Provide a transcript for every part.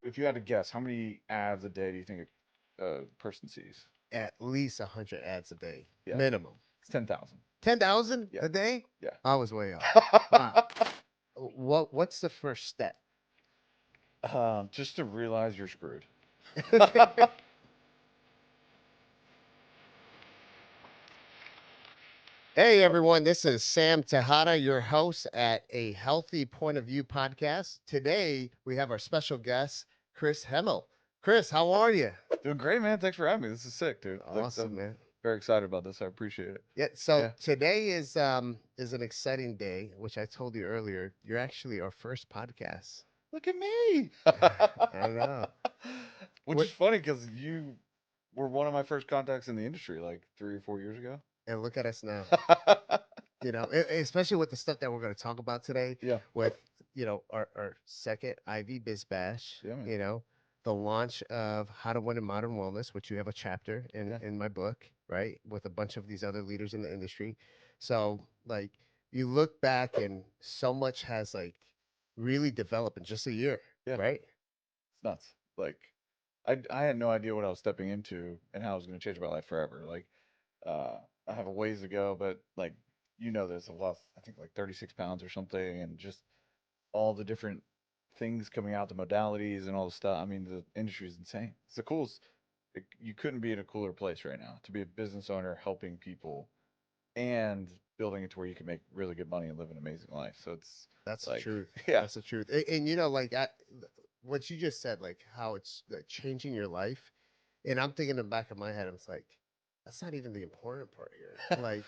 if you had to guess, how many ads a day do you think a person sees? At least 100 ads a day, Yeah, minimum. it's 10,000. 10,000 Yeah, a day? yeah. I was way off. Wow. What's the first step? Just to realize you're screwed. Hey everyone, this is Sam Tejada, your host at a Healthy Point of View podcast. Today we have our special guest, Chris Himel. Chris, how are you? Doing great, man. Thanks for having me. This is sick, dude. Awesome, I'm man. very excited about this. I appreciate it. Yeah, so Yeah. today is an exciting day, which I told you earlier. You're actually our first podcast. Look at me. I know. Which What is funny because you were one of my first contacts in the industry like 3 or 4 years ago. and look at us now. Especially with the stuff that we're going to talk about today, Yeah. with our second IV Biz Bash. Yeah, man. The launch of How to Win in Modern Wellness, which you have a chapter Yeah. in my book, right, with a bunch of these other leaders in the industry. So like you look back and so much has like really developed in just a year, Yeah. right? It's nuts. Like, I had no idea what I was stepping into and how it was going to change my life forever. Like, uh, I have a ways to go, but like, this, I've lost, I think, like 36 pounds or something, and just all the different things coming out, the modalities and all the stuff. I mean, the industry is insane. It's the coolest. You couldn't be in a cooler place right now to be a business owner, helping people and building it to where you can make really good money and live an amazing life. So it's That's the like, truth. yeah, That's the truth. And like what you just said, like how it's changing your life. And I'm thinking in the back of my head, I was like, that's not even the important part here. Like,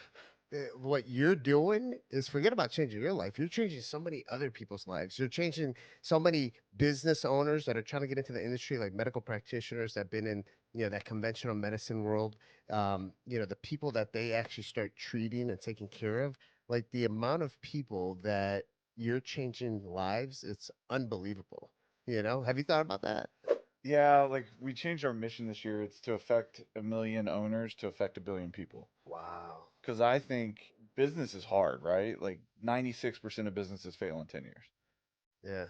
what you're doing is forget about changing your life. You're changing so many other people's lives. You're changing so many business owners that are trying to get into the industry, like medical practitioners that have been in, that conventional medicine world. The people that they actually start treating and taking care of. Like the amount of people that you're changing lives, it's unbelievable. Have you thought about that? yeah. Like we changed our mission this year. It's to affect 1 million owners to affect 1 billion people. Wow. Because I think business is hard, right? Like 96% of businesses fail in 10 years. Yeah.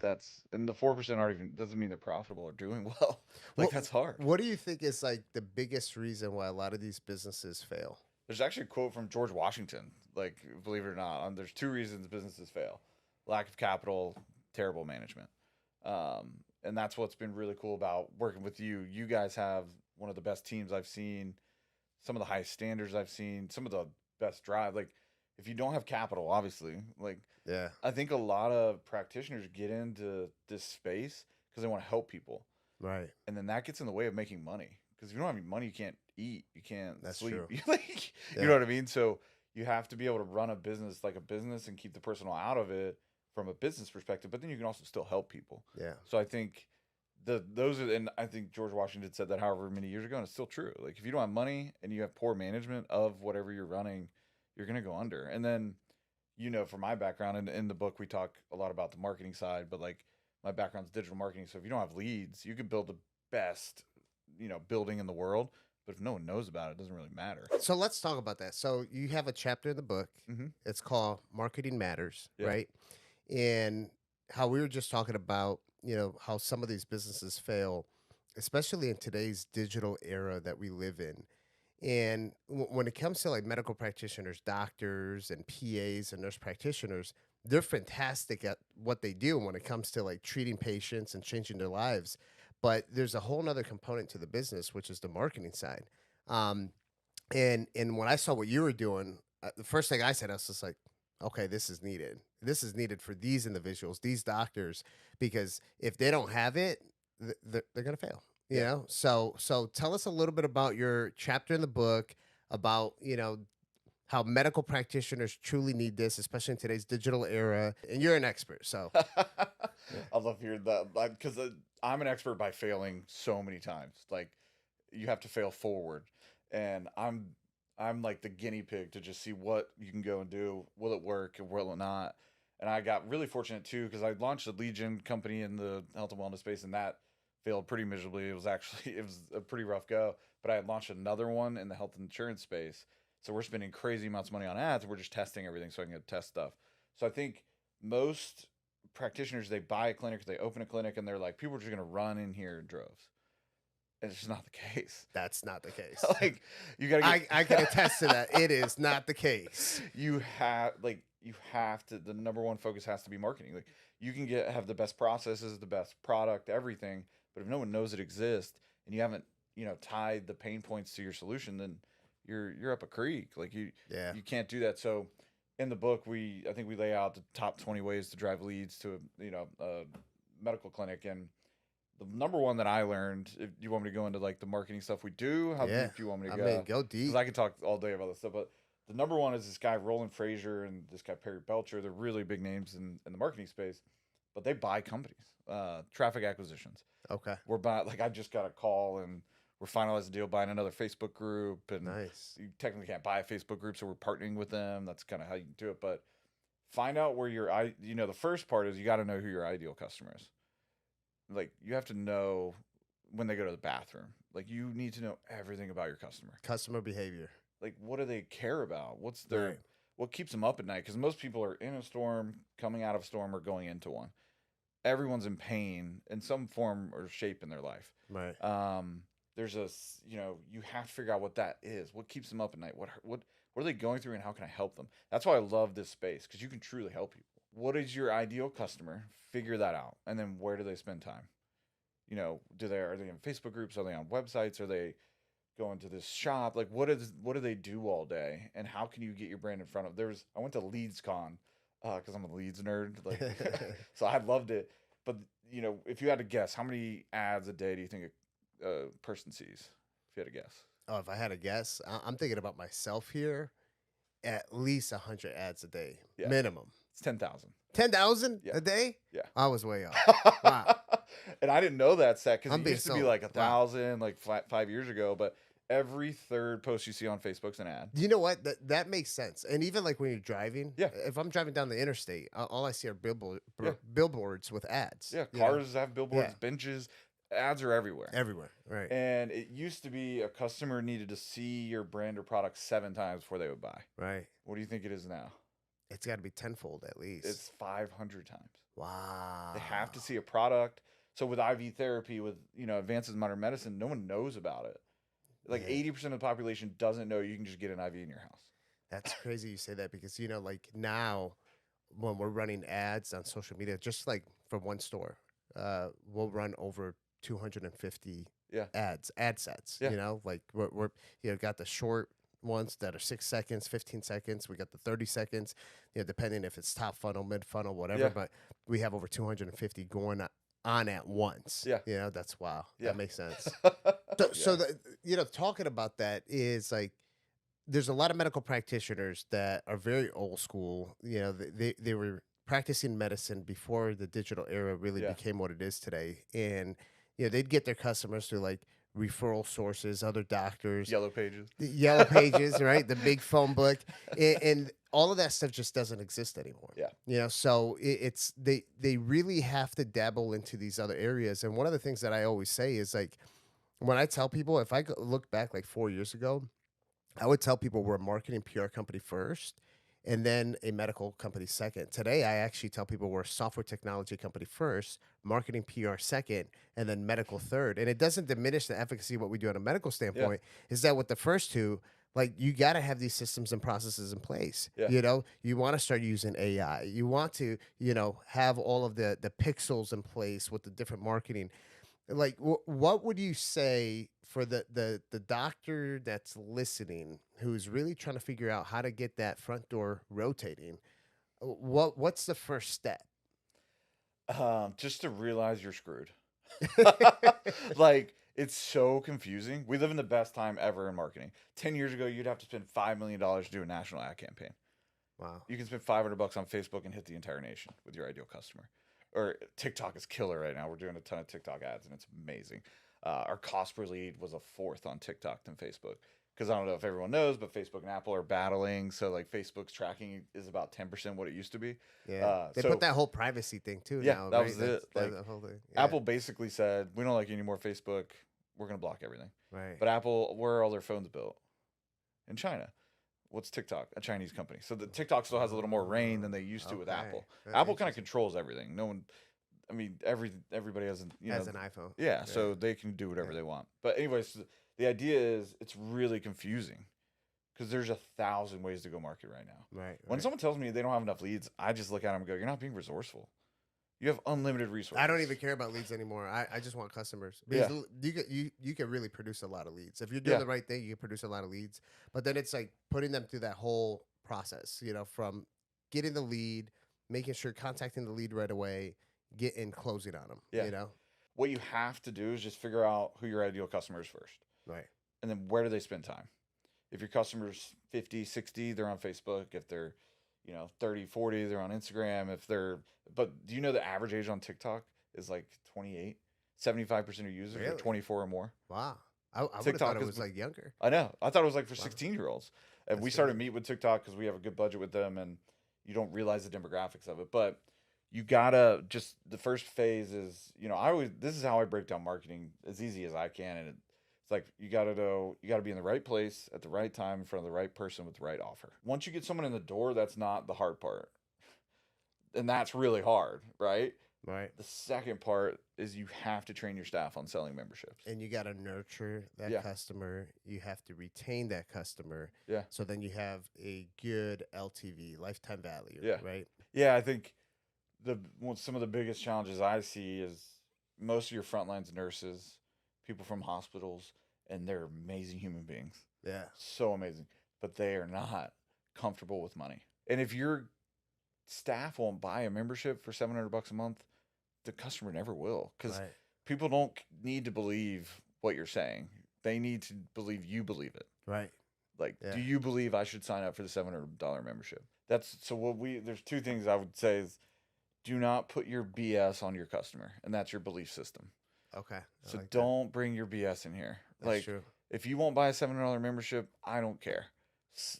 And the 4% aren't even, doesn't mean they're profitable or doing well. Like What that's hard. What do you think is like the biggest reason why a lot of these businesses fail? There's actually a quote from George Washington. Like, believe it or not, there's two reasons businesses fail: lack of capital, terrible management. And that's what's been really cool about working with you. You guys have one of the best teams I've seen, some of the highest standards I've seen, some of the best drive. Like, if you don't have capital, obviously, like Yeah. I think a lot of practitioners get into this space because they want to help people, Right. and then that gets in the way of making money. Because if you don't have any money, you can't eat, you can't That's sleep. true. Like, you Yeah. know what I mean? So you have to be able to run a business like a business and keep the personal out of it from a business perspective. But then you can also still help people. Yeah. So I think those are, and I think George Washington said that however many years ago, and it's still true. Like if you don't have money and you have poor management of whatever you're running, you're gonna go under. And then, from my background in the book, we talk a lot about the marketing side, but like my background's digital marketing. So if you don't have leads, you can build the best, building in the world. But if no one knows about it, it doesn't really matter. So let's talk about that. So you have a chapter in the book. Mm-hmm. It's called Marketing Matters, Yeah. right? And how we were just talking about, how some of these businesses fail, especially in today's digital era that we live in. And when it comes to like medical practitioners, doctors, and PAs and nurse practitioners, they're fantastic at what they do when it comes to like treating patients and changing their lives. But there's a whole nother component to the business, which is the marketing side. Um, and when I saw what you were doing, the first thing I said, I was just like, okay, this is needed. This is needed for these individuals, these doctors, because if they don't have it, they're gonna fail. Yeah. So tell us a little bit about your chapter in the book about how medical practitioners truly need this, especially in today's digital era. And you're an expert, so yeah. I love hearing that because I'm an expert by failing so many times. Like you have to fail forward, and I'm like the guinea pig to just see what you can go and do. Will it work or will it not? And I got really fortunate too because I launched a lead gen company in the health and wellness space, and that failed pretty miserably. It was a pretty rough go. But I had launched another one in the health insurance space, so we're spending crazy amounts of money on ads. We're just testing everything so I can go test stuff. So I think most practitioners, they buy a clinic, they open a clinic, and they're like, people are just gonna run in here in droves. And it's just not the case. That's not the case. Like you gotta I can attest to that. It is not the case. you have to, the number one focus has to be marketing. Like you can have the best processes, the best product, everything, but if no one knows it exists and you haven't, tied the pain points to your solution, then you're up a creek. Like Yeah. you can't do that. So in the book, I think we lay out the top 20 ways to drive leads to a medical clinic. And the number one that I learned, if you want me to go into like the marketing stuff we do, how Yeah. deep do you want me to I go? mean, go deep. Because I can talk all day about this stuff, but the number one is this guy Roland Frazier and this guy Perry Belcher. They're really big names in the marketing space, but they buy companies, traffic acquisitions. Okay. We're buying, like I just got a call and we're finalizing a deal buying another Facebook group, and Nice. you technically can't buy a Facebook group, so we're partnering with them. That's kind of how you do it. But find out where the first part is you got to know who your ideal customer is. Like you have to know when they go to the bathroom. Like you need to know everything about your customer. Customer behavior. Like what do they care about? What's their Right. what keeps them up at night? Because most people are in a storm, coming out of a storm, or going into one. Everyone's in pain in some form or shape in their life. Right. There's you have to figure out what that is. What keeps them up at night? What are they going through, and how can I help them? That's why I love this space, because you can truly help people. What is your ideal customer? Figure that out, and then where do they spend time? Are they in Facebook groups? Are they on websites? Are they going to this shop? Like, what do they do all day, and how can you get your brand in front of? I went to LeadsCon because I'm a leads nerd, like, so I loved it. But if you had to guess, how many ads a day do you think a person sees? If you had to guess. Oh, if I had a guess, I'm thinking about myself here. At least 100 ads a day, Yeah. minimum. It's 10,000. 10,000 Yeah. a day? Yeah. I was way off. Wow. And I didn't know that set, because I'm it being used to be sold. like Wow. 1,000, like 5 years ago. But every third post you see on Facebook's an ad. You know what? That makes sense. And even like when you're driving, Yeah. if I'm driving down the interstate, all I see are Yeah. billboards with ads. Yeah, you know? cars have billboards, Yeah. benches, ads are everywhere. Everywhere. Right. And it used to be a customer needed to see your brand or product 7 times before they would buy. Right. What do you think it is now? It's got to be tenfold at least. It's 500 times. Wow. They have to see a product. So with IV therapy, with advances in modern medicine, no one knows about it. Like Yeah. 80% of the population doesn't know you can just get an IV in your house. That's crazy you say that, because like now when we're running ads on social media, just like for one store, we'll run over 250 Yeah. ad sets. Yeah. Like we're got the short ones that are 6 seconds, 15 seconds. We got the 30 seconds, depending if it's top funnel, mid funnel, whatever. Yeah. But we have over 250 going on at once. Yeah. That's wow. Yeah. That makes sense. Yeah. So talking about that is like, there's a lot of medical practitioners that are very old school. They were practicing medicine before the digital era really Yeah. became what it is today. And, they'd get their customers through like referral sources, other doctors, Yellow pages. the yellow pages, right? The big phone book. And all of that stuff just doesn't exist anymore. Yeah. So it's, they really have to dabble into these other areas. And one of the things that I always say is like, when I tell people, if I look back like 4 years ago, I would tell people we're a marketing PR company first and then a medical company second. Today, I actually tell people we're a software technology company first, marketing PR second, and then medical third. And it doesn't diminish the efficacy of what we do on a medical standpoint, is that with the first two, like you got to have these systems and processes in place. Yeah. You want to start using AI. You want to, have all of the pixels in place with the different marketing. Like, what would you say for the doctor that's listening, who's really trying to figure out how to get that front door rotating? What's the first step? Just to realize you're screwed. Like, it's so confusing. We live in the best time ever in marketing. 10 years ago, you'd have to spend $5 million to do a national ad campaign. Wow. You can spend $500 on Facebook and hit the entire nation with your ideal customer. Or TikTok is killer right now. We're doing a ton of TikTok ads, and it's amazing. Our cost per lead was a fourth on TikTok than Facebook. Because I don't know if everyone knows, but Facebook and Apple are battling. So like Facebook's tracking is about 10% what it used to be. Yeah. They put that whole privacy thing too Yeah, now. that right? was it. Like, the whole thing. Yeah. Apple basically said, we don't like you anymore, Facebook. We're going to block everything. Right. But Apple, where are all their phones built? In China. what's TikTok? A Chinese company. So the TikTok still has a little more reign than they used to with Okay. Apple. Apple kind of Interesting. controls everything. No one, I mean, everybody has, Has an iPhone. yeah, Yeah. so they can do whatever Yeah. they want. But anyways, the idea is it's really confusing because there's 1,000 ways to go market right now. Right. When Right. someone tells me they don't have enough leads, I just look at them and go, "You're not being resourceful. You have unlimited I don't resources." even care about leads anymore. I just want customers because Yeah, you can really produce a lot of leads if you're doing yeah, the right thing. You can produce a lot of leads, but then it's like putting them through that whole process. From getting the lead, making sure contacting the lead right away, getting closing on them. yeah. What you have to do is just figure out who your ideal customer is first, Right. and then where do they spend time. If your customer's 50, 60, they're on Facebook. If they're 30, 40, they're on Instagram. But do you know the average age on TikTok is like 28? 75% of users are Really? 24 or more. Wow. I would have thought TikTok it is, was like younger. I know. I thought it was like for Wow. 16-year-olds. And That's we started crazy. meet with TikTok because we have a good budget with them and you don't realize the demographics of it. But you gotta just the first phase is, this is how I break down marketing as easy as I can. And it's like you gotta be in the right place at the right time in front of the right person with the right offer. Once you get someone in the door, that's not the hard part. And that's really hard, right? Right. The second part is you have to train your staff on selling memberships. And you got to nurture that Yeah. customer. You have to retain that customer. Yeah. So then you have a good LTV, lifetime value. Yeah. Right. Yeah, I think some of the biggest challenges I see is most of your frontlines nurses, people from hospitals, and they're amazing human beings. Yeah. So amazing. But they are not comfortable with money. And if your staff won't buy a membership for $700 a month, the customer never will. Because Right. people don't need to believe what you're saying. They need to believe you believe it. Right. Like, Yeah. do you believe I should sign up for the $700 membership? There's two things I would say is do not put your BS on your customer, and that's your belief system. Okay. So like that. don't bring your BS in here. That's Like, true. if you won't buy a $700 membership, I don't care.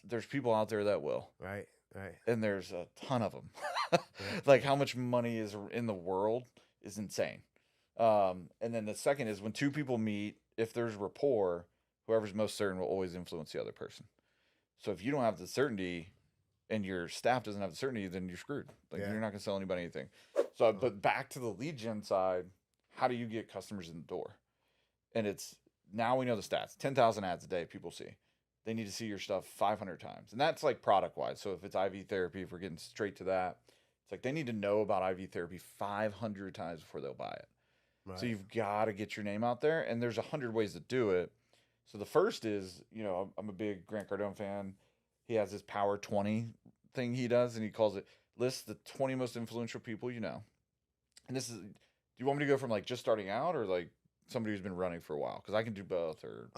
There's people out there that will, Right. Right. and there's a ton of them. Yeah. Like, how much money is in the world is insane. And then the second is when two people meet, if there's rapport, whoever's most certain will always influence the other person. So if you don't have the certainty and your staff doesn't have the certainty, then you're screwed. Like, Yeah. you're not going to sell anybody anything. So, but back to the lead gen side, how do you get customers in the door? And it's now we know the stats 10,000 ads a day people see. They need to see your stuff 500 times. And that's like product wise. So if it's IV therapy, if we're getting straight to that, it's like they need to know about IV therapy 500 times before they'll buy it. Right. So you've got to get your name out there, and there's 100 ways to do it. So the first is, I'm a big Grant Cardone fan. He has this Power 20 thing he does, and he calls it list the 20 most influential people you know. And do you want me to go from like just starting out or like somebody who's been running for a while? Because I can do both or.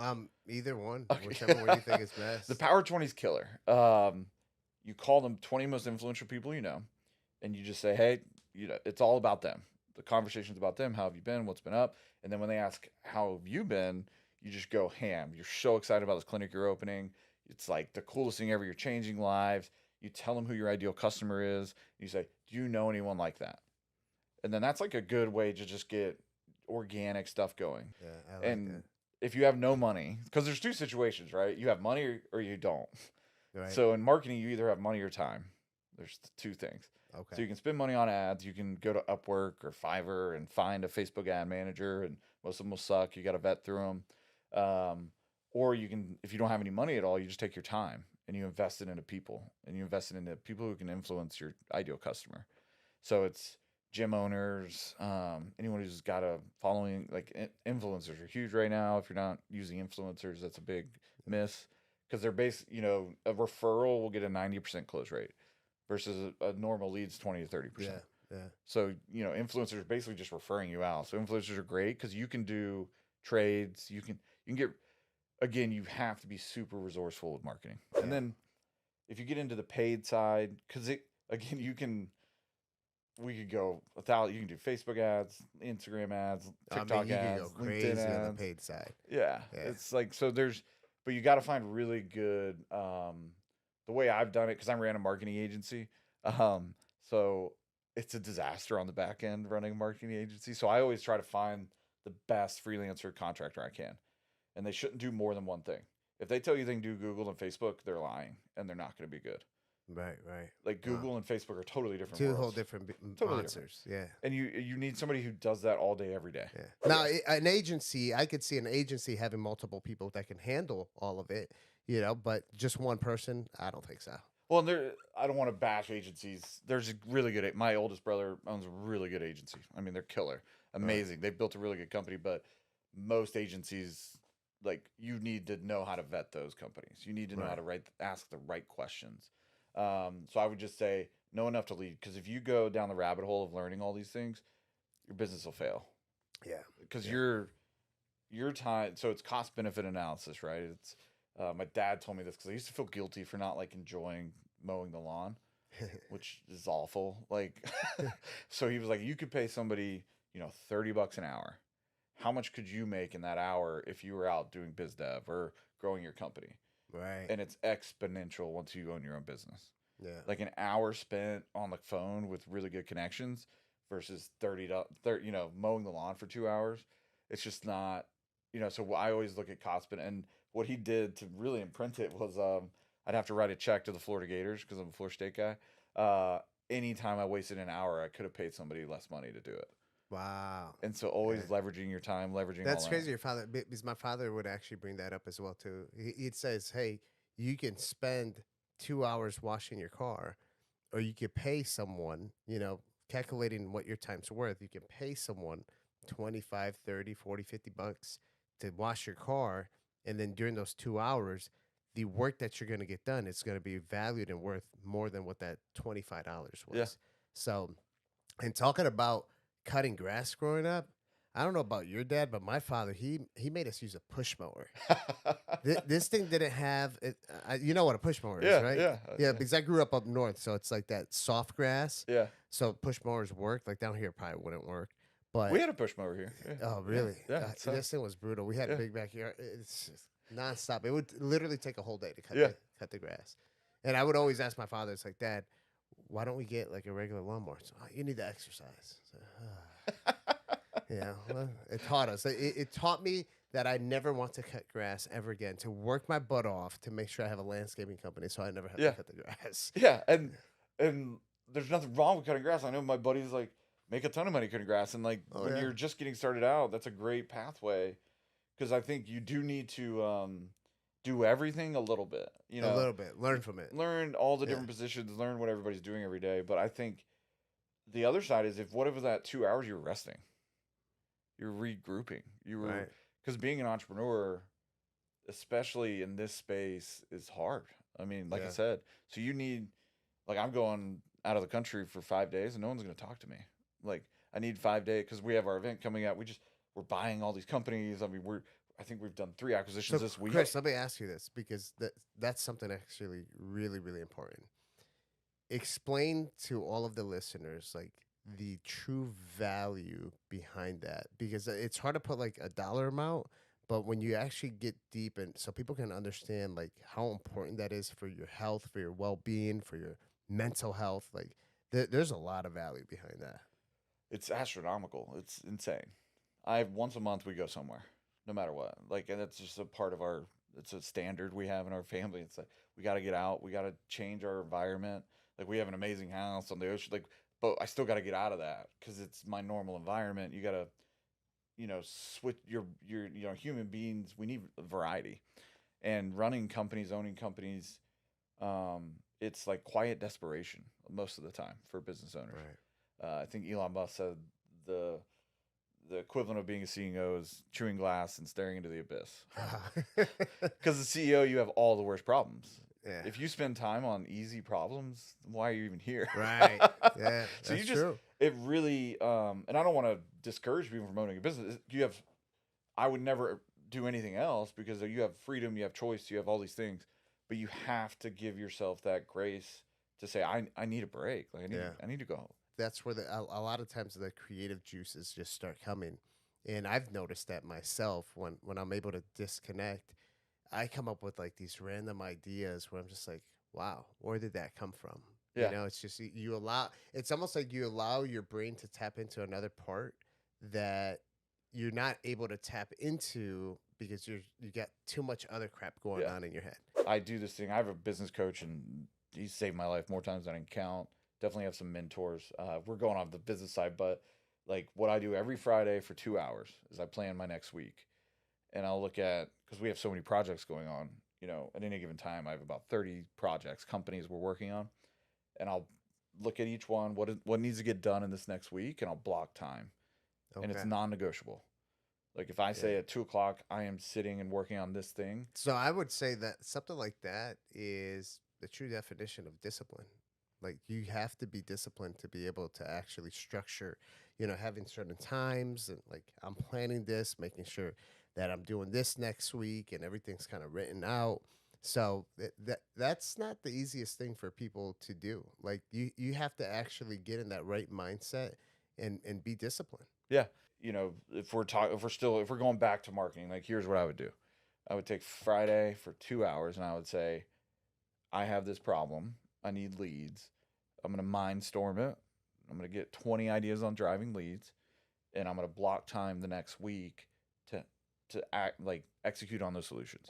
Either one, Okay. whichever one you think is best. The Power 20 is killer. You call them 20 most influential people you know, and you just say, hey, it's all about them. The conversation's about them. How have you been? What's been up? And then when they ask, how have you been? You just go ham. You're so excited about this clinic you're opening. It's like the coolest thing ever. You're changing lives. You tell them who your ideal customer is. You say, do you know anyone like that? And then that's like a good way to just get organic stuff going. Yeah, I like And that. if you have no money, because there's two situations, right? You have money or you don't. Right. So in marketing, you either have money or time. There's the two things. Okay. So you can spend money on ads. You can go to Upwork or Fiverr and find a Facebook ad manager, and most of them will suck. You got to vet through them. Or you can, if you don't have any money at all, you just take your time and you invest it into people, and you invest it into people who can influence your ideal customer. So it's gym owners, anyone who's got a following. Like influencers are huge right now. If you're not using influencers, that's a big miss because they're a referral will get a 90% close rate versus a normal lead's 20 to 30%. Yeah. Yeah. So, influencers are basically just referring you out. So influencers are great because you can do trades. You can get, again, you have to be super resourceful with marketing. Yeah. And then if you get into the paid side, because we could go 1,000, you can do Facebook ads, Instagram ads, TikTok you ads, can go LinkedIn crazy on the ads. paid side. Yeah. Yeah. It's like, but you got to find really good, the way I've done it, because I ran a marketing agency. So it's a disaster on the back end running a marketing agency. So I always try to find the best freelancer contractor I can. And they shouldn't do more than one thing. If they tell you they can do Google and Facebook, they're lying and they're not going to be good. Right, right. Like No, Google and Facebook are totally different two whole worlds. different Totally different. monsters. Yeah, And you need somebody who does that all day, every day. yeah. Now, an agency, I could see an agency having multiple people that can handle all of it, but just one person, I don't think so. Well, and I don't want to bash agencies. There's a really good. My oldest brother owns a really good agency. I mean, they're killer, Right, amazing. They've built a really good company, but most agencies, like, you need to know how to vet those companies. You need to know how right. to ask the right questions. So I would just say know enough to lead, because if you go down the rabbit hole of learning all these things, your business will fail Yeah, because yeah. your time. So it's cost benefit analysis, right? It's my dad told me this because I used to feel guilty for not like enjoying mowing the lawn, which is awful. Like, so he was like, you could pay somebody, $30 an hour. How much could you make in that hour if you were out doing biz dev or growing your company? Right. And it's exponential once you own your own business. Yeah. Like an hour spent on the phone with really good connections versus 30, mowing the lawn for 2 hours. It's just not, so I always look at cost, and what he did to really imprint it was, I'd have to write a check to the Florida Gators because I'm a Florida State guy. Anytime I wasted an hour, I could have paid somebody less money to do it. Wow. And so always Yeah. leveraging your time, leveraging all That's that. crazy. Your father, because my father would actually bring that up as well too. He'd says, "Hey, you can spend 2 hours washing your car, or you could pay someone. Calculating what your time's worth, you can pay someone 25, 30, 40, $50 to wash your car, and then during those 2 hours, the work that you're going to get done is going to be valued and worth more than what that $25 Yeah. was." So, and talking about cutting grass growing up, I don't know about your dad, but my father, he made us use a push mower. This thing didn't have it. You know what a push mower is, Yeah, right? yeah, Yeah, because I grew up north, so it's like that soft grass. yeah. So push mowers work. Like down here, probably wouldn't work. We But had a push mower here. Yeah, oh, yeah, really? yeah. It This sucks. thing was brutal. We had a Yeah, big backyard. It's just nonstop. It would literally take a whole day to cut yeah. the grass. And I would always ask my father, it's like, Dad, why don't we get like a regular lawnmower? So, "Oh, you need to exercise." So, well, it taught us. It taught me that I never want to cut grass ever again. To work my butt off to make sure I have a landscaping company, so I never have to Yeah, cut the grass. yeah. And there's nothing wrong with cutting grass. I know my buddies like make a ton of money cutting grass, and like Oh when yeah, you're just getting started out, that's a great pathway because I think you do need to do everything a little bit. a little bit. Learn from it. Learn all the Yeah, different positions, learn what everybody's doing every day. But I think the other side is, if whatever that 2 hours you're resting, you're regrouping, you were right. because being an entrepreneur, especially in this space, is hard. I mean, like I Yeah. said, so you need, like, I'm going out of the country for 5 days and no one's going to talk to me. Like, I need 5 days because we have our event coming out. We're buying all these companies. I mean, I think we've done 3 acquisitions So, this week. Chris, let me ask you this because that's something actually really, really important. Explain to all of the listeners like the true value behind that because it's hard to put like a dollar amount, but when you actually get deep and so people can understand like how important that is for your health, for your well-being, for your mental health, like there's a lot of value behind that. It's astronomical. It's insane. I once a month we go somewhere, no matter what. Like, and it's just a part of our. It's a standard we have in our family. It's like we got to get out. We got to change our environment. Like, we have an amazing house on the ocean. Like, but I still got to get out of that because it's my normal environment. You got to, switch human beings. We need variety, and running companies, owning companies. It's like quiet desperation most of the time for business owners. Right. I think Elon Musk said the the equivalent of being a CEO is chewing glass and staring into the abyss. Because the CEO, you have all the worst problems. Yeah. If you spend time on easy problems, why are you even here? Right. Yeah. So you That's just, true. it really, and I don't want to discourage people from owning a business. I would never do anything else because you have freedom, you have choice, you have all these things, but you have to give yourself that grace to say, I need a break. Like Yeah. I need to go home. That's where a lot of times the creative juices just start coming. And I've noticed that myself when I'm able to disconnect, I come up with like these random ideas where I'm just like, wow, where did that come from? Yeah. It's just it's almost like you allow your brain to tap into another part that you're not able to tap into because you got too much other crap going Yeah. on in your head. I do this thing. I have a business coach, and he's saved my life more times than I can count. Definitely have some mentors. We're going off the business side, but like what I do every Friday for 2 hours is I plan my next week, and I'll look at, because we have so many projects going on. At any given time, I have about 30 projects, companies we're working on, and I'll look at each one, what needs to get done in this next week, and I'll block time, and it's Okay. non-negotiable. Like if I say Yeah. at 2 o'clock I am sitting and working on this thing. So I would say that something like that is the true definition of discipline. Like you have to be disciplined to be able to actually structure, having certain times and like I'm planning this, making sure that I'm doing this next week and everything's kind of written out. So that's not the easiest thing for people to do. Like you have to actually get in that right mindset and be disciplined. Yeah. If we're going back to marketing, like here's what I would do. I would take Friday for 2 hours and I would say, I have this problem. I need leads. I'm gonna mindstorm it. I'm gonna get 20 ideas on driving leads, and I'm gonna block time the next week to act like execute on those solutions.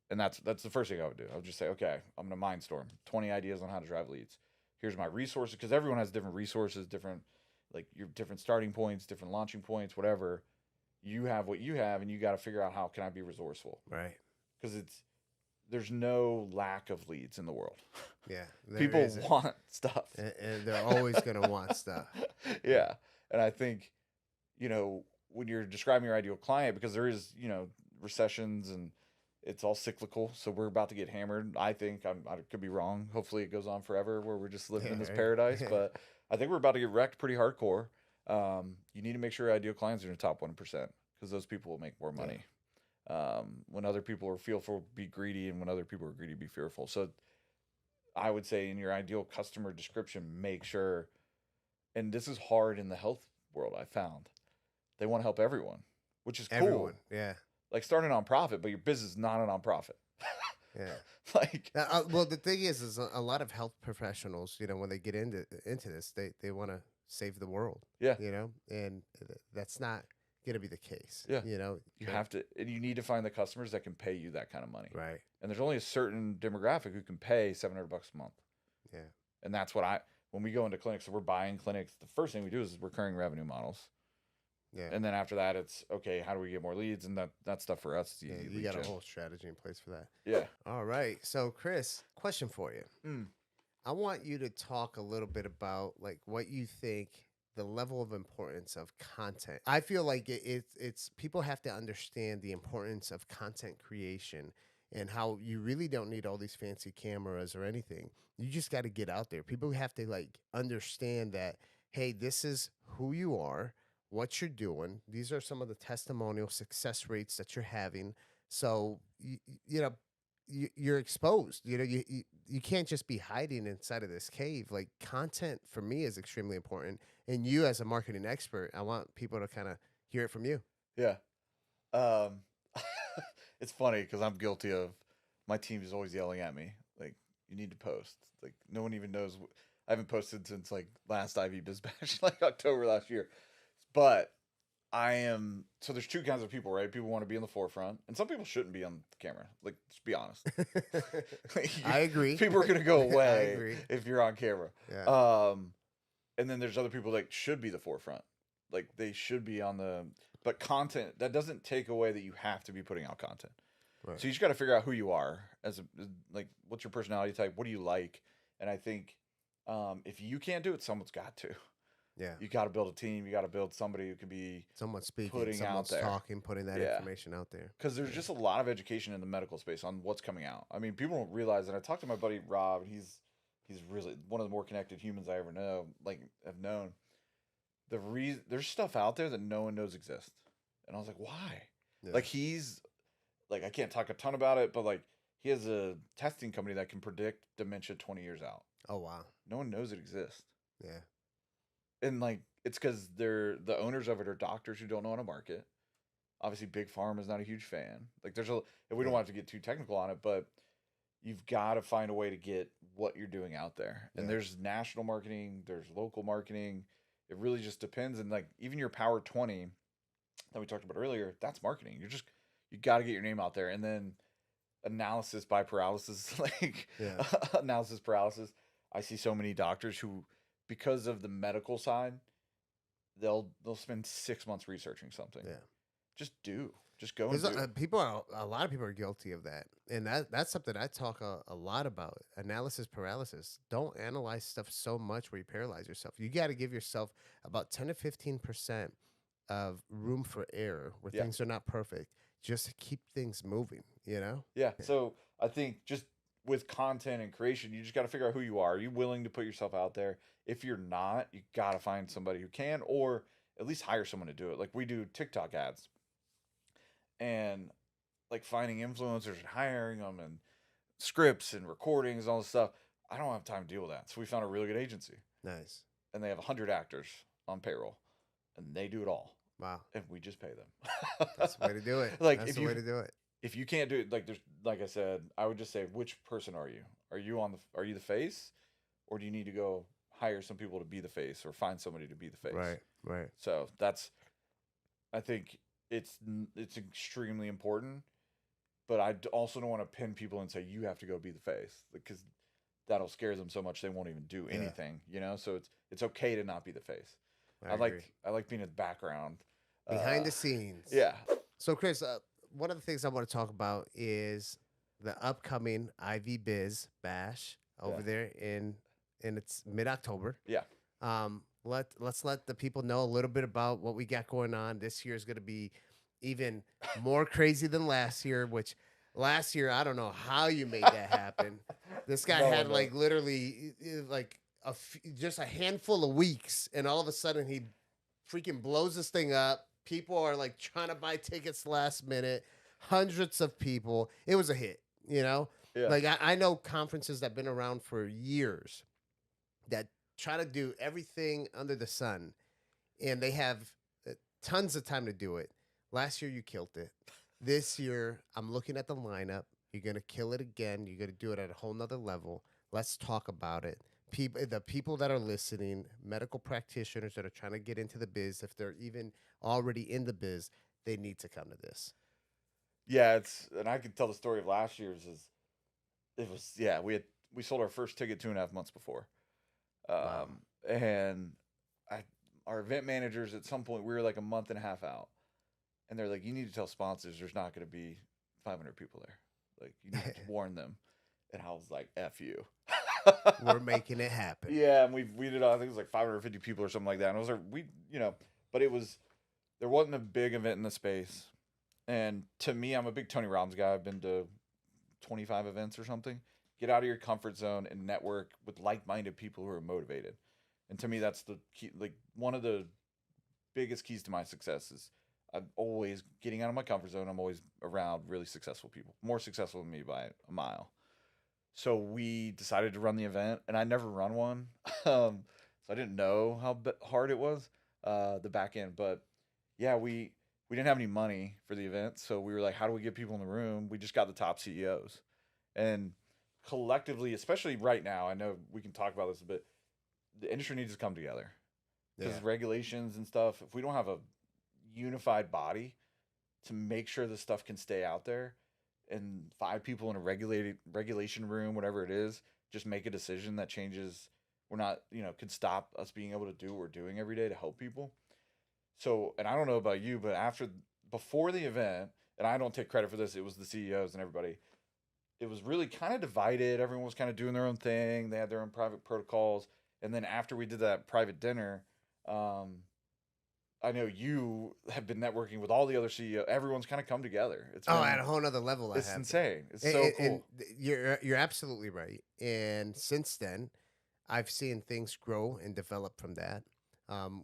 And that's the first thing I would do. I would just say, okay, I'm gonna mindstorm 20 ideas on how to drive leads. Here's my resources, because everyone has different resources, different like your different starting points, different launching points, whatever. You have what you have, and you got to figure out how can I be resourceful, Right. because there's no lack of leads in the world. Yeah. There People isn't. want stuff. And they're always going to want stuff. Yeah. And I think, when you're describing your ideal client, because there is, recessions and it's all cyclical. So we're about to get hammered. I think I could be wrong. Hopefully it goes on forever where we're just living in this paradise. But I think we're about to get wrecked pretty hardcore. You need to make sure your ideal clients are in the top 1%, because those people will make more money. When other people are fearful, be greedy, and when other people are greedy, be fearful. So I would say in your ideal customer description, make sure, and this is hard in the health world, I found, they want to help everyone, which is cool. Everyone. Yeah. Like start a nonprofit, but your business is not a nonprofit. Yeah. Like, Well, the thing is a lot of health professionals, when they get into this, they want to save the world. yeah, And that's not going to be the case. yeah. You Uh, have to, and you need to find the customers that can pay you that kind of money. right. And there's only a certain demographic who can pay $700 a month. Yeah. And that's when we go into clinics, so we're buying clinics, the first thing we do is recurring revenue models. Yeah. And then after that, it's okay, how do we get more leads? And that stuff for us is Yeah, easy. you got a whole strategy in place for that. Yeah. All right. So, Chris, question for you. Mm. I want you to talk a little bit about like what you think the level of importance of content. I feel like it's people have to understand the importance of content creation and how you really don't need all these fancy cameras or anything. You just got to get out there. People have to like understand that, hey, this is who you are, what you're doing. These are some of the testimonial success rates that you're having. So you're exposed. You can't just be hiding inside of this cave. Like content for me is extremely important. And you as a marketing expert, I want people to kind of hear it from you. Yeah. Um, it's funny because I'm guilty of, my team is always yelling at me, like, you need to post. Like, no one even knows. I haven't posted since like last IV Biz Bash, like October last year. But so there's two kinds of people, right? People want to be in the forefront, and some people shouldn't be on the camera. Like, let's be honest. I agree. People are going to go I away agree. if you're on camera. Yeah. And then there's other people that should be the forefront. Like, they should be but content, that doesn't take away that you have to be putting out content. Right. So you just got to figure out who you are like, what's your personality type? What do you like? And I think, if you can't do it, someone's got to. Yeah. You got to build a team. You got to build somebody who can be Someone speaking, putting out someone's there. talking, putting that information out there. Because there's just a lot of education in the medical space on what's coming out. I mean, people don't realize, and I talked to my buddy Rob, and he's really one of the more connected humans I ever know, like have known. There's stuff out there that no one knows exists, and I was like, why? Yeah. Like I can't talk a ton about it, but like he has a testing company that can predict dementia 20 years out. Oh wow. No one knows it exists. Yeah. And like it's because the owners of it are doctors who don't know how to market. Obviously, Big Pharma is not a huge fan. Like and we don't want to get too technical on it, but you've got to find a way to get what you're doing out there. And there's national marketing, there's local marketing. It really just depends. And like even your Power 20, that we talked about earlier, that's marketing. You got to get your name out there, and then analysis by paralysis, like Yeah. analysis paralysis. I see so many doctors who, because of the medical side, they'll spend 6 months researching something. Yeah. Just go and There's do. a lot of people are guilty of that, and that's something I talk a lot about. Analysis paralysis. Don't analyze stuff so much where you paralyze yourself. You got to give yourself about 10 to 15% of room for error where Yeah, things are not perfect, just to keep things moving. You know? yeah. Yeah. So I think just with content and creation, you just got to figure out who you are. Are you willing to put yourself out there? If you're not, you got to find somebody who can, or at least hire someone to do it. Like we do TikTok ads, and like finding influencers and hiring them and scripts and recordings and all this stuff. I don't have time to deal with that. So we found a really good agency, Nice. and they have 100 actors on payroll, and they do it all, Wow. and we just pay them. That's the way to do it. Like That's the way to do it. if you can't do it, like there's like I said, I would just say, which person are you? Are you the face, or do you need to go hire some people to be the face, or find somebody to be the face? Right. Right. So that's, I think it's extremely important, but also don't want to pin people and say you have to go be the face, because that'll scare them so much they won't even do Yeah. anything. So it's okay to not be the face. I agree. I like being in the background, Behind the scenes. yeah, So, Chris, one of the things I want to talk about is the upcoming Ivy Biz Bash over Yeah. there in it's mid-October. yeah, Let's let the people know a little bit about what we got going on. This year is going to be even more crazy than last year. Which last year I don't know how you made that happen. This guy No, had no. like literally like just a handful of weeks, and all of a sudden he freaking blows this thing up. People are like trying to buy tickets last minute. Hundreds of people. It was a hit, you know? yeah, Like I know conferences that have been around for years that try to do everything under the sun, and they have tons of time to do it. Last year you killed it. This year I'm looking at the lineup. You're gonna kill it again. You're gonna do it at a whole nother level. Let's talk about it. The people that are listening, medical practitioners that are trying to get into the biz, if they're even already in the biz, they need to come to this. yeah. And I could tell the story of last year's. It was, yeah, we sold our first ticket 2.5 months before, Wow. and I our event managers, at some point, we were like a month and a half out, and they're like, you need to tell sponsors there's not going to be 500 people there, like you need to warn them. And I was like, F you. We're making it happen. Yeah, and we did, I think it was like 550 people or something like that, and I was like, but there wasn't a big event in the space. And to me, I'm a big Tony Robbins guy. I've been to 25 events or something. Get out of your comfort zone and network with like-minded people who are motivated. And to me, that's the key. Like one of the biggest keys to my success is I'm always getting out of my comfort zone. I'm always around really successful people, more successful than me by a mile. So we decided to run the event, and I never run one, so I didn't know how hard it was, the back end. But yeah, we didn't have any money for the event, so we were like, how do we get people in the room? We just got the top CEOs, and collectively, especially right now, I know we can talk about this a bit. The industry needs to come together because Yeah. regulations and stuff. If we don't have a unified body to make sure this stuff can stay out there, and 5 people in a regulated regulation room, whatever it is, just make a decision that changes. We're not, could stop us being able to do what we're doing every day to help people. So, and I don't know about you, but before the event, and I don't take credit for this, it was the CEOs and everybody. It was really kind of divided. Everyone was kind of doing their own thing. They had their own private protocols. And then after we did that private dinner, um, I know you have been networking with all the other CEOs. Everyone's kind of come together. Oh, at a whole nother level, I It's have. insane. It's And, so and- cool. and you're absolutely right. And since then, I've seen things grow and develop from that.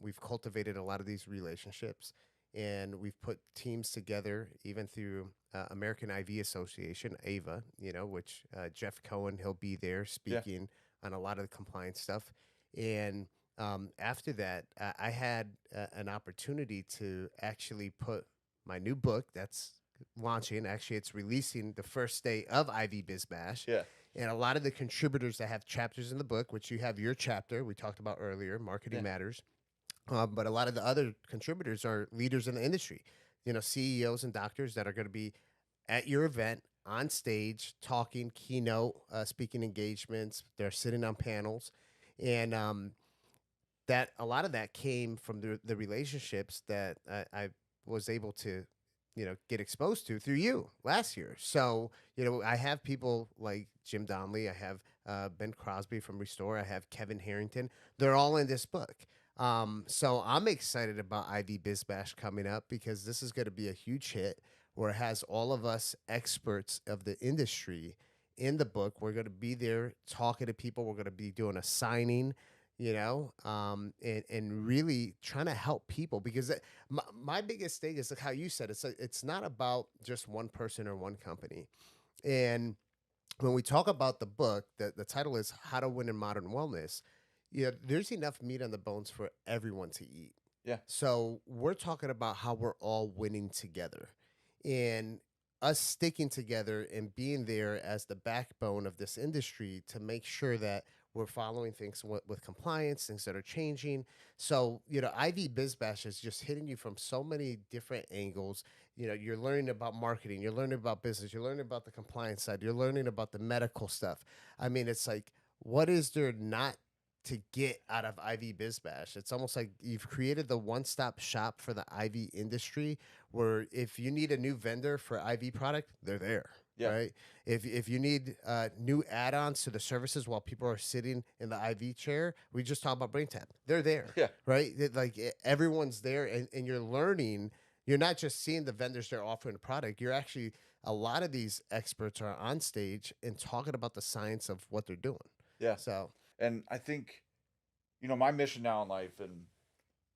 We've cultivated a lot of these relationships, and we've put teams together, even through American IV Association (AVA), which Jeff Cohen, he'll be there Yeah. speaking on a lot of the compliance stuff. And after that, I had an opportunity to actually put my new book that's launching. Actually, it's releasing the first day of IV Biz Bash. Yeah. And a lot of the contributors that have chapters in the book, which you have your chapter we talked about earlier, Marketing Yeah. Matters. but a lot of the other contributors are leaders in the industry, CEOs and doctors that are going to be at your event on stage talking keynote speaking engagements. They're sitting on panels, and that a lot of that came from the relationships that I was able to get exposed to through you last year. So I have people like Jim Donnelly, I have Ben Crosby from Restore, I have Kevin Harrington. They're all in this book. So I'm excited about IV Biz Bash coming up because this is going to be a huge hit where it has all of us experts of the industry in the book. We're going to be there talking to people. We're going to be doing a signing, and really trying to help people because my biggest thing is like how you said, it's not about just one person or one company. And when we talk about the book, the title is How to Win in Modern Wellness. There's enough meat on the bones for everyone to eat. Yeah. So we're talking about how we're all winning together and us sticking together and being there as the backbone of this industry to make sure that we're following things with compliance, things that are changing. So, IV Biz Bash is just hitting you from so many different angles. You're learning about marketing, you're learning about business, you're learning about the compliance side, you're learning about the medical stuff. I mean, it's like, what is there not to get out of IV Biz Bash? It's almost like you've created the one stop shop for the IV industry where if you need a new vendor for IV product, they're there. Yeah. Right. If you need new add-ons to the services while people are sitting in the IV chair, we just talked about Brain Tap. They're there, Yeah. right? Everyone's there, and you're learning. You're not just seeing the vendors that are offering the product. You're actually a lot of these experts are on stage and talking about the science of what they're doing. Yeah. So And I think, my mission now in life, and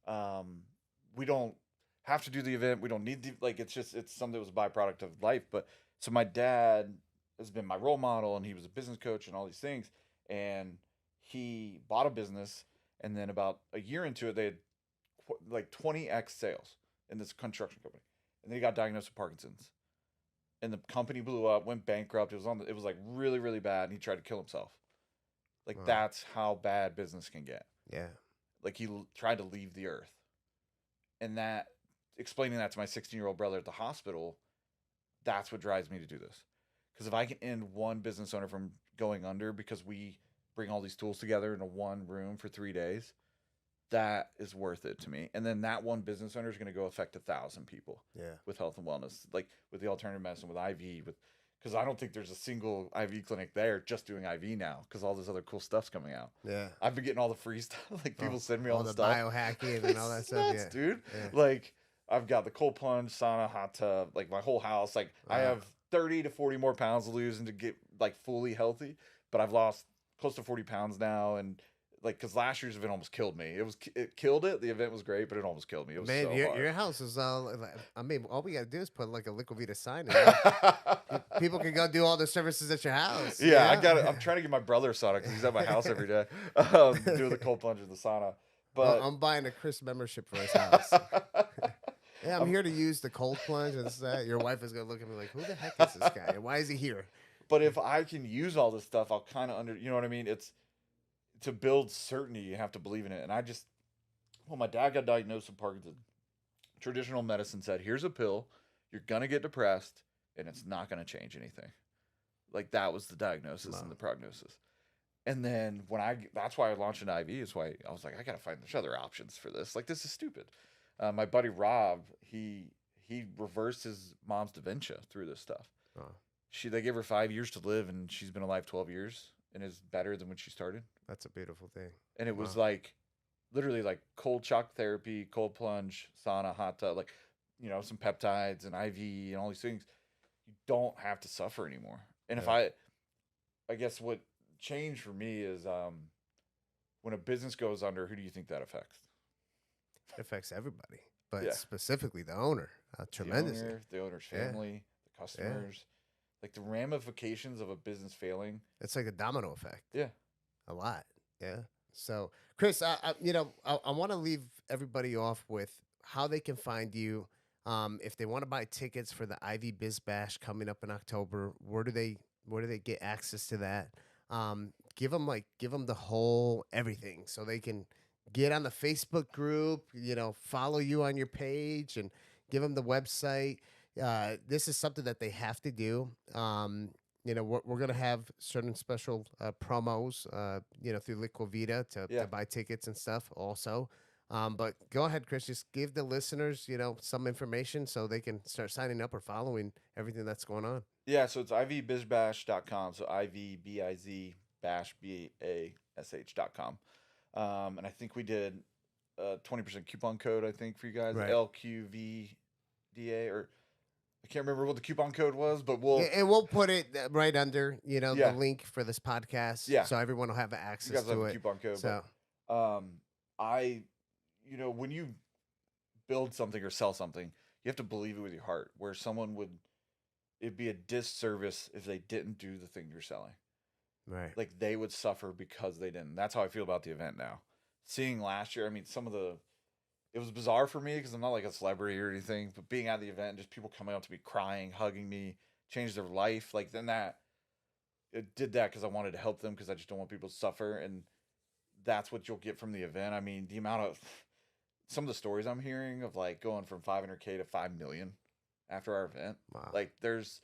um, we don't have to do the event. We don't need the, like, it's something that was a byproduct of life. But so my dad has been my role model, and he was a business coach and all these things. And he bought a business, and then about a year into it, they had like 20x sales in this construction company. And then he got diagnosed with Parkinson's. And the company blew up, went bankrupt. It was like really, really bad. And he tried to kill himself. Like, wow. that's how bad business can get. Yeah. Like, he tried to leave the earth. And that, explaining that to my 16-year-old brother at the hospital, that's what drives me to do this. Because if I can end one business owner from going under because we bring all these tools together into one room for 3 days, that is worth it to me. And then that one business owner is going to go affect 1,000 people. Yeah. With health and wellness, like with the alternative medicine, with IV, with, because I don't think there's a single IV clinic there just doing IV now because all this other cool stuff's coming out. Yeah. I've been getting all the free stuff. Like, people send me all the the stuff. biohacking and all that It's stuff. nuts, Yeah. dude. Yeah. Like, I've got the cold plunge, sauna, hot tub, like my whole house. Like, I have 30 to 40 more pounds to lose and to get like fully healthy. But I've lost close to 40 pounds now, and like, because last year's event almost killed me. It killed it. The event was great, but it almost killed me. It was Man, so your hard. house is all. I mean, all we gotta do is put like a Liquid sign in there. People can go do all the services at your house. Yeah, I got it. I'm trying to get my brother a sauna because he's at my house every day, doing the cold plunge in the sauna. But I'm buying a Chris membership for his house. Yeah, I'm here to use the cold plunge and that. Your wife is gonna look at me like, "Who the heck is this guy? And why is he here?" But if I can use all this stuff, I'll kind of you know what I mean? It's to build certainty, you have to believe in it. And when my dad got diagnosed with Parkinson's, traditional medicine said, here's a pill, you're going to get depressed, and it's not going to change anything. Like, that was the diagnosis and the prognosis. And then that's why I launched an IV. Is why I was like, I got to find there's other options for this. Like, this is stupid. My buddy Rob, he reversed his mom's dementia through this stuff. Oh, They gave her 5 years to live, and she's been alive 12 years and is better than when she started. that's a beautiful thing. And it was like literally like cold shock therapy, cold plunge, sauna, hot tub, like, some peptides and IV and all these things. You don't have to suffer anymore. And if I guess what changed for me is when a business goes under, who do you think that affects? It affects everybody, but specifically the owner tremendously. The owner's family, the customers, like the ramifications of a business failing. It's like a domino effect. Yeah, a lot. Yeah. So, Chris, I want to leave everybody off with how they can find you. If they want to buy tickets for the Ivy Biz Bash coming up in October, where do they get access to that? Give them the whole everything so they can get on the Facebook group, follow you on your page and give them the website. This is something that they have to do. We're going to have certain special promos, through Liquivita Yeah. to buy tickets and stuff also. But go ahead, Chris, just give the listeners, some information so they can start signing up or following everything that's going on. Yeah, so it's ivbizbash.com. So IVBIZ bash BASH.com. And I think we did a 20% coupon code, I think, for you guys, Right. LQVDA, or I can't remember what the coupon code was, but Yeah, we'll, and we'll put it right under, the yeah, link for this podcast, yeah, so everyone will have you access guys will have to a it. coupon code. So, But I, when you build something or sell something, you have to believe it with your heart, where someone would, it'd be a disservice if they didn't do the thing you're selling. right. Like they would suffer because they didn't. That's how I feel about the event now. Seeing last year, I mean, it was bizarre for me because I'm not like a celebrity or anything, but being at the event and just people coming up to me, crying, hugging me, changed their life. Like then that, it did that because I wanted to help them because I just don't want people to suffer. And that's what you'll get from the event. I mean, the amount of, some of the stories I'm hearing of like going from 500K to 5 million after our event. Wow. Like there's,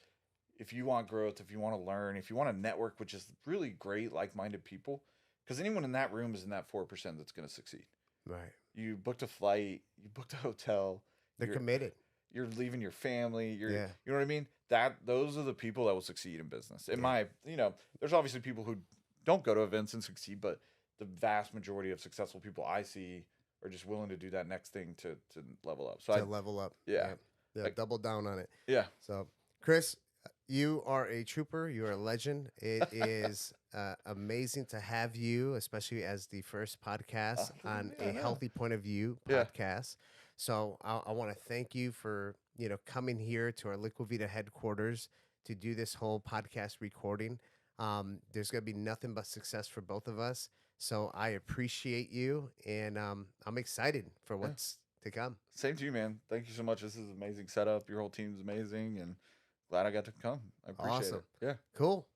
if you want growth, if you want to learn, if you want to network, which is really great, like-minded people, because anyone in that room is in that 4% that's going to succeed. Right. You booked a flight, you booked a hotel, They're you're committed. you're leaving your family, Yeah. you know what I mean? Those are the people that will succeed in business. In Yeah. my, there's obviously people who don't go to events and succeed, but the vast majority of successful people I see are just willing to do that next thing to level up. So To level up. yeah, Yeah. like, Double down on it. yeah, So, Chris, you are a trooper. You are a legend. It is amazing to have you, especially as the first podcast on yeah, a no. healthy point of view Yeah. podcast. So, I want to thank you for coming here to our Liquivita headquarters to do this whole podcast recording. There's going to be nothing but success for both of us. So I appreciate you, and I'm excited for Yeah. what's to come. Same to you, man. Thank you so much. This is an amazing setup. Your whole team's amazing, and glad I got to come. I appreciate Awesome. it. Yeah. Cool.